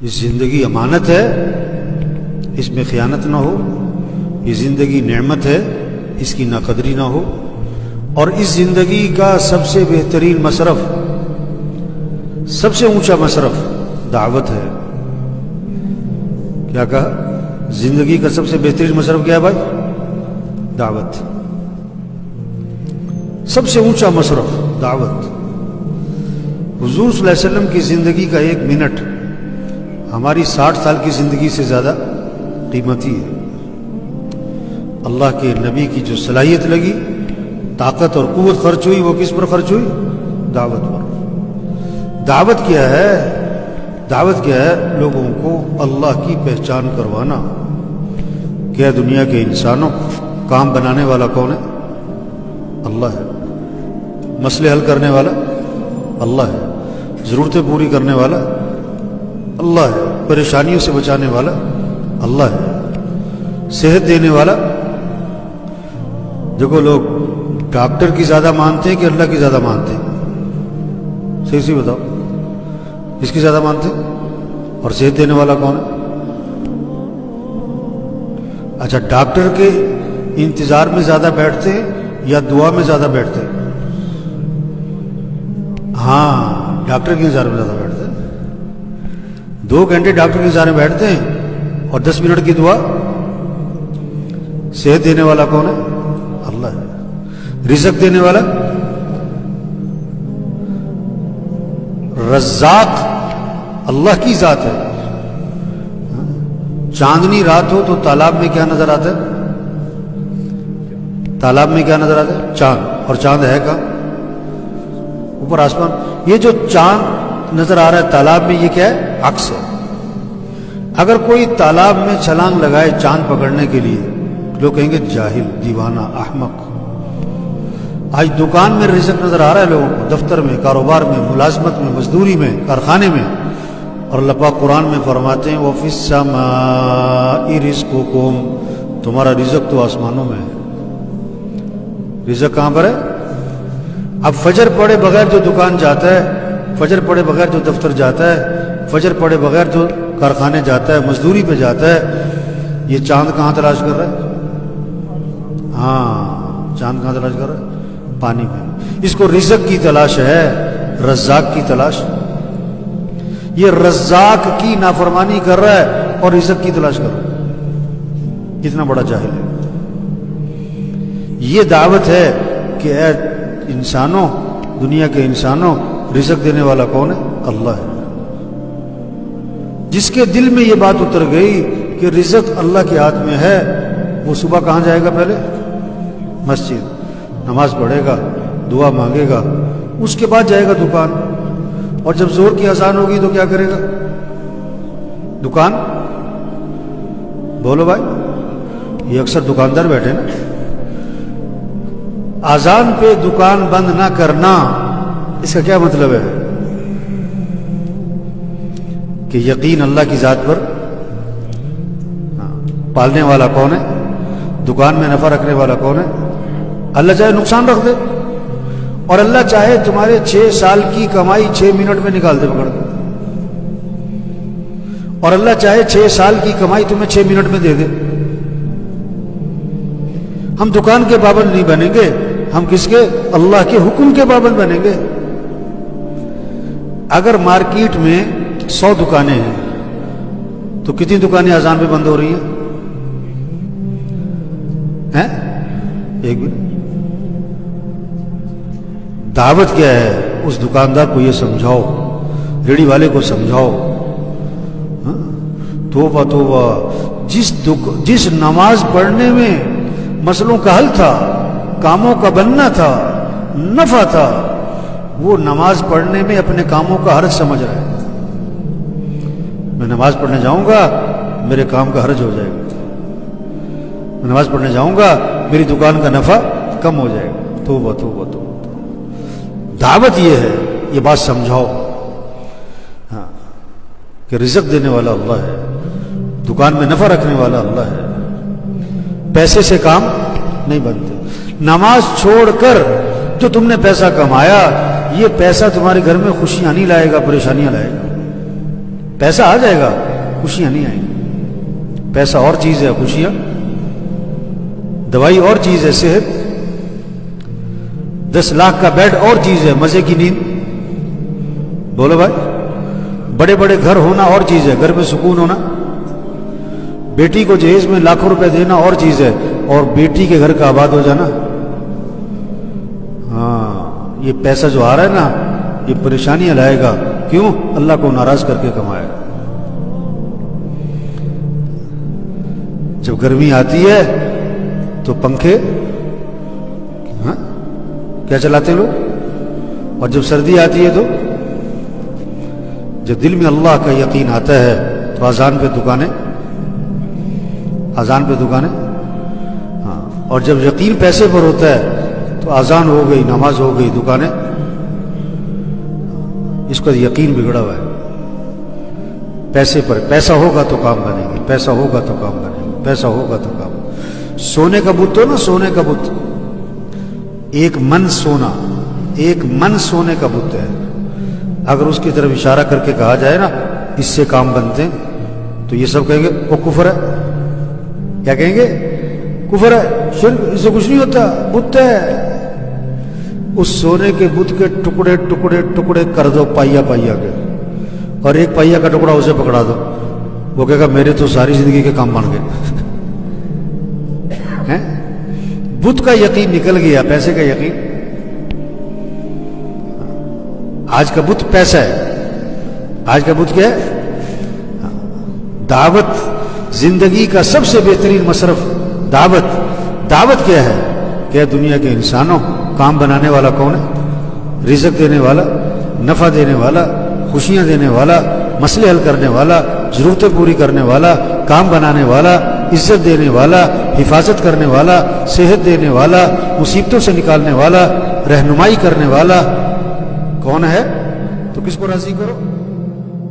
یہ زندگی امانت ہے، اس میں خیانت نہ ہو. یہ زندگی نعمت ہے، اس کی ناقدری نہ ہو. اور اس زندگی کا سب سے بہترین مصرف، سب سے اونچا مصرف دعوت ہے. کیا کہا؟ زندگی کا سب سے بہترین مصرف کیا ہے بھائی؟ دعوت. سب سے اونچا مصرف دعوت. حضور صلی اللہ علیہ وسلم کی زندگی کا 1 منٹ ہماری 60 سال کی زندگی سے زیادہ قیمتی ہے. اللہ کے نبی کی جو صلاحیت لگی، طاقت اور قوت خرچ ہوئی، وہ کس پر خرچ ہوئی؟ دعوت پر. دعوت کیا ہے؟ دعوت کیا ہے؟ لوگوں کو اللہ کی پہچان کروانا. کیا دنیا کے انسانوں کام بنانے والا کون ہے؟ اللہ ہے. مسئلے حل کرنے والا اللہ ہے. ضرورتیں پوری کرنے والا اللہ ہے. پریشانیوں سے بچانے والا اللہ ہے. صحت دینے والا. دیکھو لوگ ڈاکٹر کی زیادہ مانتے ہیں کہ اللہ کی زیادہ مانتے ہیں؟ صحیح سی بتاؤ، اس کی زیادہ مانتے ہیں؟ اور صحت دینے والا کون ہے؟ اچھا، ڈاکٹر کے انتظار میں زیادہ بیٹھتے ہیں یا دعا میں زیادہ بیٹھتے ہیں؟ ہاں، ڈاکٹر کے انتظار میں زیادہ بیٹھتے ہیں. 2 گھنٹے ڈاکٹر کے انتظار میں بیٹھتے ہیں اور 10 منٹ کی دعا. صحت دینے والا کون ہے؟ اللہ ہے. رزق دینے والا رزاق اللہ کی ذات ہے. چاندنی رات ہو تو تالاب میں کیا نظر آتا ہے؟ تالاب میں کیا نظر آتا ہے؟ چاند. اور چاند ہے کہاں؟ اوپر آسمان. یہ جو چاند نظر آ رہا ہے تالاب میں، یہ کیا ہے؟ عکس ہے. اگر کوئی تالاب میں چھلانگ لگائے چاند پکڑنے کے لیے، لوگ کہیں گے جاہل، دیوانہ، احمق. آج دکان میں رزق نظر آ رہا ہے لوگوں کو، دفتر میں، کاروبار میں، ملازمت میں، مزدوری میں، کارخانے میں. اور اللہ پاک قرآن میں فرماتے ہیں وَفِي السَّمَاءِ رِزْقُكُمْ، تمہارا رزق تو آسمانوں میں ہے. رزق کہاں پر ہے؟ اب فجر پڑے بغیر جو دکان جاتا ہے، فجر پڑے بغیر جو دفتر جاتا ہے، فجر پڑے بغیر جو کارخانے جاتا ہے، مزدوری پہ جاتا ہے، یہ چاند کہاں تلاش کر رہا ہے؟ ہاں، چاند کہاں تلاش کر رہا ہے؟ پانی میں. اس کو رزق کی تلاش ہے، رزاق کی تلاش. یہ رزاق کی نافرمانی کر رہا ہے اور رزق کی تلاش کر رہا ہے. کتنا بڑا جاہل ہے. یہ دعوت ہے کہ اے انسانوں، دنیا کے انسانوں، رزق دینے والا کون ہے؟ اللہ ہے. جس کے دل میں یہ بات اتر گئی کہ رزق اللہ کے ہاتھ میں ہے، وہ صبح کہاں جائے گا؟ پہلے مسجد، نماز پڑھے گا، دعا مانگے گا، اس کے بعد جائے گا دکان. اور جب زور کی اذان ہوگی تو کیا کرے گا؟ دکان. بولو بھائی، یہ اکثر دکاندار بیٹھے نا. اذان پہ دکان بند نہ کرنا، اس کا کیا مطلب ہے؟ کہ یقین اللہ کی ذات پر. پالنے والا کون ہے؟ دکان میں نفع رکھنے والا کون ہے؟ اللہ چاہے نقصان رکھ دے، اور اللہ چاہے تمہارے 6 سال کی کمائی 6 منٹ میں نکال دے، پکڑ دے. اور اللہ چاہے 6 سال کی کمائی تمہیں 6 منٹ میں دے دے. ہم دکان کے پابند نہیں بنیں گے، ہم کس کے؟ اللہ کے حکم کے پابند بنیں گے. اگر مارکیٹ میں 100 دکانیں ہیں تو کتنی دکانیں اذان پہ بند ہو رہی ہیں؟ ایک بھی. دعوت کیا ہے؟ اس دکاندار کو یہ سمجھاؤ، ریڑھی والے کو سمجھاؤ. توبہ توبہ. جس نماز پڑھنے میں مسئلوں کا حل تھا، کاموں کا بننا تھا، نفع تھا، وہ نماز پڑھنے میں اپنے کاموں کا حرج سمجھ رہا ہے. میں نماز پڑھنے جاؤں گا، میرے کام کا حرج ہو جائے گا. میں نماز پڑھنے جاؤں گا، میری دکان کا نفع کم ہو جائے گا. توبہ توبہ توبہ. دعوت یہ ہے، یہ بات سمجھاؤ ہاں کہ رزق دینے والا اللہ ہے، دکان میں نفع رکھنے والا اللہ ہے. پیسے سے کام نہیں بنتے. نماز چھوڑ کر جو تم نے پیسہ کمایا، یہ پیسہ تمہارے گھر میں خوشیاں نہیں لائے گا، پریشانیاں لائے گا. پیسہ آ جائے گا، خوشیاں نہیں آئیں گی۔ پیسہ اور چیز ہے، خوشیاں، دوائی اور چیز ہے، صحت، 10 لاکھ کا بیڈ اور چیز ہے، مزے کی نیند۔ بولو بھائی، بڑے بڑے گھر ہونا اور چیز ہے، گھر میں سکون ہونا، بیٹی کو جہیز میں لاکھوں روپے دینا اور چیز ہے، اور بیٹی کے گھر کا آباد ہو جانا۔ ہاں، یہ پیسہ جو آ رہا ہے نا، یہ پریشانیاں لائے گا۔ کیوں؟ اللہ کو ناراض کر کے کمائے گا۔ جب گرمی آتی ہے تو پنکھے کیا چلاتے لوگ، اور جب سردی آتی ہے تو جب دل میں اللہ کا یقین آتا ہے تو اذان پہ دکانیں، اذان پہ دکانیں، ہاں، اور جب یقین پیسے پر ہوتا ہے تو اذان ہو گئی، نماز ہو گئی، دکانیں۔ اس کا یقین بگڑا ہوا ہے پیسے پر۔ پیسہ ہوگا تو کام بنے گی، پیسہ ہوگا تو کام بنے گی، پیسہ ہوگا تو کام۔ سونے کا بت ہو نا، سونے کا بت، 1 من سونا، 1 من سونے کا بت ہے، اگر اس کی طرف اشارہ کر کے کہا جائے نا اس سے کام بنتے ہیں، تو یہ سب کہیں گے وہ کفر ہے۔ کیا کہیں گے؟ کفر ہے، شرک، اس سے کچھ نہیں ہوتا، بت ہے۔ اس سونے کے بت کے ٹکڑے ٹکڑے ٹکڑے کر دو، پائیا پائیا کے، اور 1 پائیا کا ٹکڑا اسے پکڑا دو، وہ کہے گا میرے تو ساری زندگی کے کام بن گئے۔ بت کا یقین نکل گیا، پیسے کا یقین۔ آج کا بت پیسہ ہے، آج کا بت کیا ہے؟ دعوت۔ زندگی کا سب سے بہترین مصرف دعوت۔ دعوت کیا ہے؟ کہ دنیا کے انسانوں، کام بنانے والا کون ہے؟ رزق دینے والا، نفع دینے والا، خوشیاں دینے والا، مسئلے حل کرنے والا، ضرورتیں پوری کرنے والا، کام بنانے والا، عزت دینے والا، حفاظت کرنے والا، صحت دینے والا، مصیبتوں سے نکالنے والا، رہنمائی کرنے والا کون ہے؟ تو کس کو راضی کرو؟